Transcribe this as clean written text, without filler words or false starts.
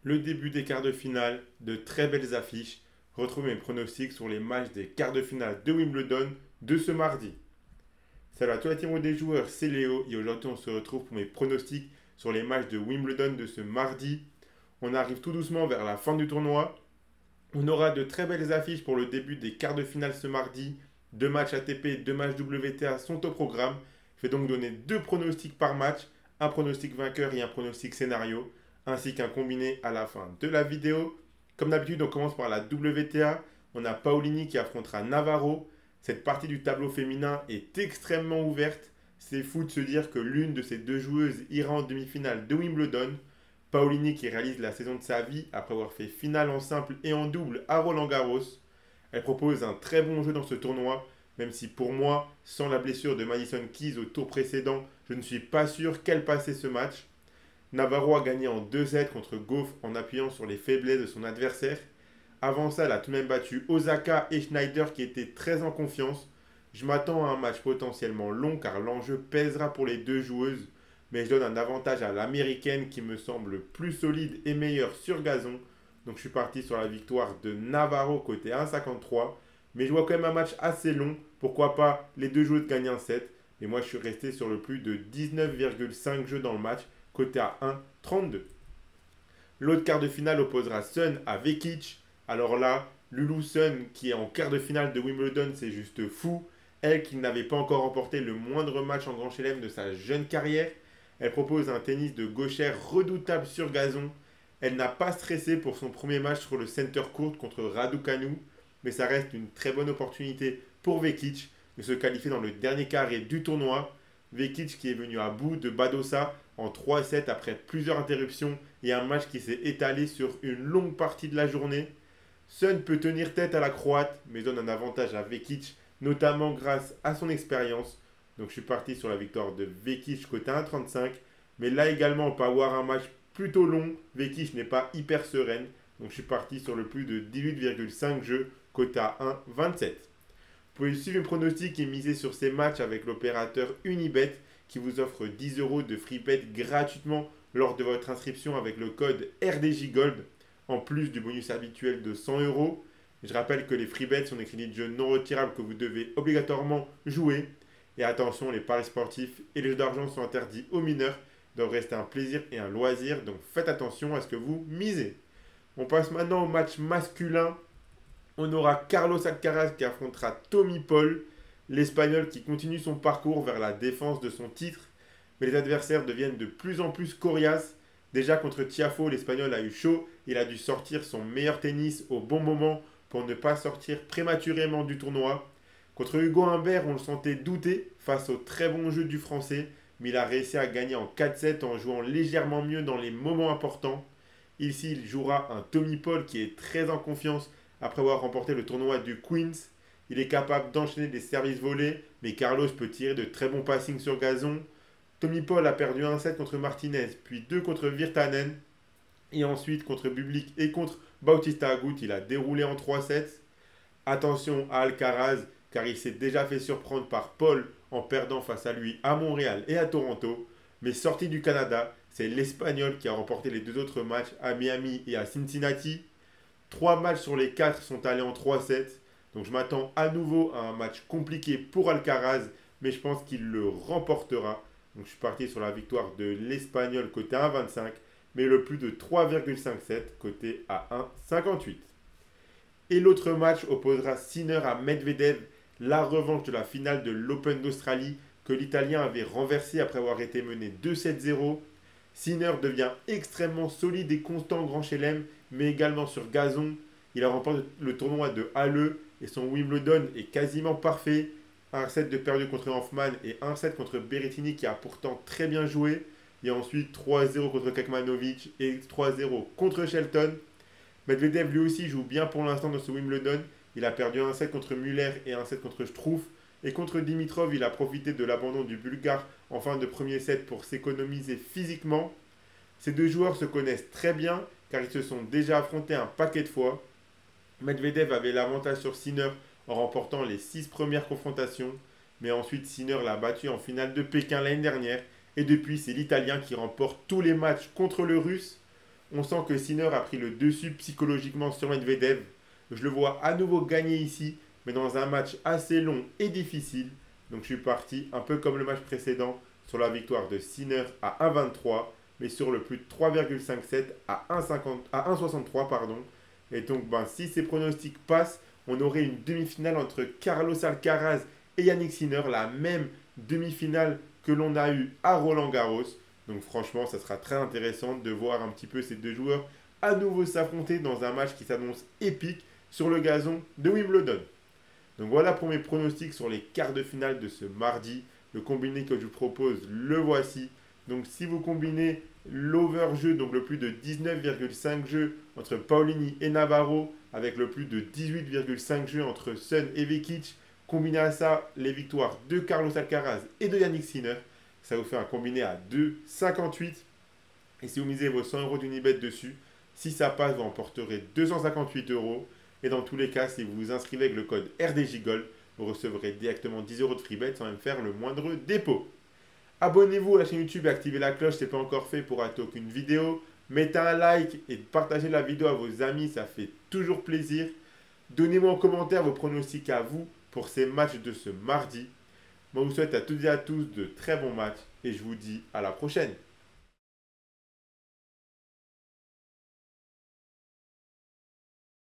Le début des quarts de finale, de très belles affiches. Retrouvez mes pronostics sur les matchs des quarts de finale de Wimbledon de ce mardi. Salut à tous la team des joueurs, c'est Léo et aujourd'hui on se retrouve pour mes pronostics sur les matchs de Wimbledon de ce mardi. On arrive tout doucement vers la fin du tournoi. On aura de très belles affiches pour le début des quarts de finale ce mardi. Deux matchs ATP, deux matchs WTA sont au programme. Je vais donc donner deux pronostics par match, un pronostic vainqueur et un pronostic scénario, ainsi qu'un combiné à la fin de la vidéo. Comme d'habitude, on commence par la WTA. On a Paolini qui affrontera Navarro. Cette partie du tableau féminin est extrêmement ouverte. C'est fou de se dire que l'une de ces deux joueuses ira en demi-finale de Wimbledon. Paolini qui réalise la saison de sa vie après avoir fait finale en simple et en double à Roland-Garros. Elle propose un très bon jeu dans ce tournoi, même si pour moi, sans la blessure de Madison Keys au tour précédent, je ne suis pas sûr qu'elle passait ce match. Navarro a gagné en 2 sets contre Gauff en appuyant sur les faiblesses de son adversaire. Avant ça, elle a tout de même battu Osaka et Schneider qui étaient très en confiance. Je m'attends à un match potentiellement long car l'enjeu pèsera pour les deux joueuses, mais je donne un avantage à l'américaine qui me semble plus solide et meilleure sur gazon. Donc je suis parti sur la victoire de Navarro côté 1,53. Mais je vois quand même un match assez long. Pourquoi pas les deux joueuses gagnent un set. Et moi je suis resté sur le plus de 19,5 jeux dans le match côté à 1,32. L'autre quart de finale opposera Sun à Vekic. Alors là, Lulu Sun qui est en quart de finale de Wimbledon, c'est juste fou. Elle qui n'avait pas encore remporté le moindre match en Grand Chelem de sa jeune carrière. Elle propose un tennis de gauchère redoutable sur gazon. Elle n'a pas stressé pour son premier match sur le center court contre Raducanu, mais ça reste une très bonne opportunité pour Vekic de se qualifier dans le dernier carré du tournoi. Vekic qui est venu à bout de Badosa en 3-7 après plusieurs interruptions et un match qui s'est étalé sur une longue partie de la journée. Sun peut tenir tête à la Croate, mais donne un avantage à Vekic, notamment grâce à son expérience. Donc je suis parti sur la victoire de Vekic côté 1,35. Mais là également, on peut avoir un match plutôt long. Vekic n'est pas hyper sereine. Donc je suis parti sur le plus de 18,5 jeux côté à 1,27. Vous pouvez suivre mes pronostics et miser sur ces matchs avec l'opérateur Unibet qui vous offre 10 euros de free bet gratuitement lors de votre inscription avec le code RDJ Gold, en plus du bonus habituel de 100 euros. Je rappelle que les free bets sont des crédits de jeu non retirables que vous devez obligatoirement jouer. Et attention, les paris sportifs et les jeux d'argent sont interdits aux mineurs. Ils doivent rester un plaisir et un loisir, donc faites attention à ce que vous misez. On passe maintenant au match masculin. On aura Carlos Alcaraz qui affrontera Tommy Paul, l'Espagnol qui continue son parcours vers la défense de son titre. Mais les adversaires deviennent de plus en plus coriaces. Déjà contre Tiafoe, l'Espagnol a eu chaud. Il a dû sortir son meilleur tennis au bon moment pour ne pas sortir prématurément du tournoi. Contre Hugo Humbert, on le sentait douter face au très bon jeu du Français, mais il a réussi à gagner en 4-7 en jouant légèrement mieux dans les moments importants. Ici, il jouera un Tommy Paul qui est très en confiance après avoir remporté le tournoi du Queens. Il est capable d'enchaîner des services volés, mais Carlos peut tirer de très bons passings sur gazon. Tommy Paul a perdu un set contre Martinez, puis deux contre Virtanen, et ensuite contre Bublik et contre Bautista Agut, il a déroulé en 3 sets. Attention à Alcaraz, car il s'est déjà fait surprendre par Paul en perdant face à lui à Montréal et à Toronto. Mais sorti du Canada, c'est l'Espagnol qui a remporté les deux autres matchs à Miami et à Cincinnati. 3 matchs sur les 4 sont allés en 3 sets. Donc je m'attends à nouveau à un match compliqué pour Alcaraz, mais je pense qu'il le remportera. Donc je suis parti sur la victoire de l'Espagnol côté 1,25, mais le plus de 3,57 côté à 1,58. Et l'autre match opposera Sinner à Medvedev, la revanche de la finale de l'Open d'Australie que l'Italien avait renversé après avoir été mené 2-7-0. Sinner devient extrêmement solide et constant en Grand Chelem, mais également sur gazon. Il a remporté le tournoi de Halle et son Wimbledon est quasiment parfait. Un set de perdu contre Hoffman et un set contre Berrettini qui a pourtant très bien joué. Et ensuite 3-0 contre Kekmanovic et 3-0 contre Shelton. Medvedev lui aussi joue bien pour l'instant dans ce Wimbledon. Il a perdu un set contre Muller et un set contre Struff. Et contre Dimitrov, il a profité de l'abandon du Bulgare en fin de premier set pour s'économiser physiquement. Ces deux joueurs se connaissent très bien car ils se sont déjà affrontés un paquet de fois. Medvedev avait l'avantage sur Sinner en remportant les 6 premières confrontations, mais ensuite Sinner l'a battu en finale de Pékin l'année dernière et depuis c'est l'Italien qui remporte tous les matchs contre le Russe. On sent que Sinner a pris le dessus psychologiquement sur Medvedev. Je le vois à nouveau gagner ici, mais dans un match assez long et difficile. Donc je suis parti, un peu comme le match précédent, sur la victoire de Sinner à 1,23, mais sur le plus de 3,57 à 1,63, pardon. Et donc, si ces pronostics passent, on aurait une demi-finale entre Carlos Alcaraz et Yannick Sinner, la même demi-finale que l'on a eue à Roland-Garros. Donc franchement, ça sera très intéressant de voir un petit peu ces deux joueurs à nouveau s'affronter dans un match qui s'annonce épique sur le gazon de Wimbledon. Donc voilà pour mes pronostics sur les quarts de finale de ce mardi. Le combiné que je vous propose, le voici. Donc si vous combinez l'over-jeu, donc le plus de 19,5 jeux entre Paulini et Navarro, avec le plus de 18,5 jeux entre Sun et Vekic, combiné à ça les victoires de Carlos Alcaraz et de Yannick Sinner, ça vous fait un combiné à 2,58. Et si vous misez vos 100 euros d'Unibet dessus, si ça passe, vous emporterez 258 euros. Et dans tous les cas, si vous vous inscrivez avec le code RDJGOLD, vous recevrez directement 10 euros de free bet sans même faire le moindre dépôt. Abonnez-vous à la chaîne YouTube et activez la cloche si ce n'est pas encore fait pour rater aucune vidéo. Mettez un like et partagez la vidéo à vos amis, ça fait toujours plaisir. Donnez-moi en commentaire vos pronostics à vous pour ces matchs de ce mardi. Moi, je vous souhaite à toutes et à tous de très bons matchs et je vous dis à la prochaine.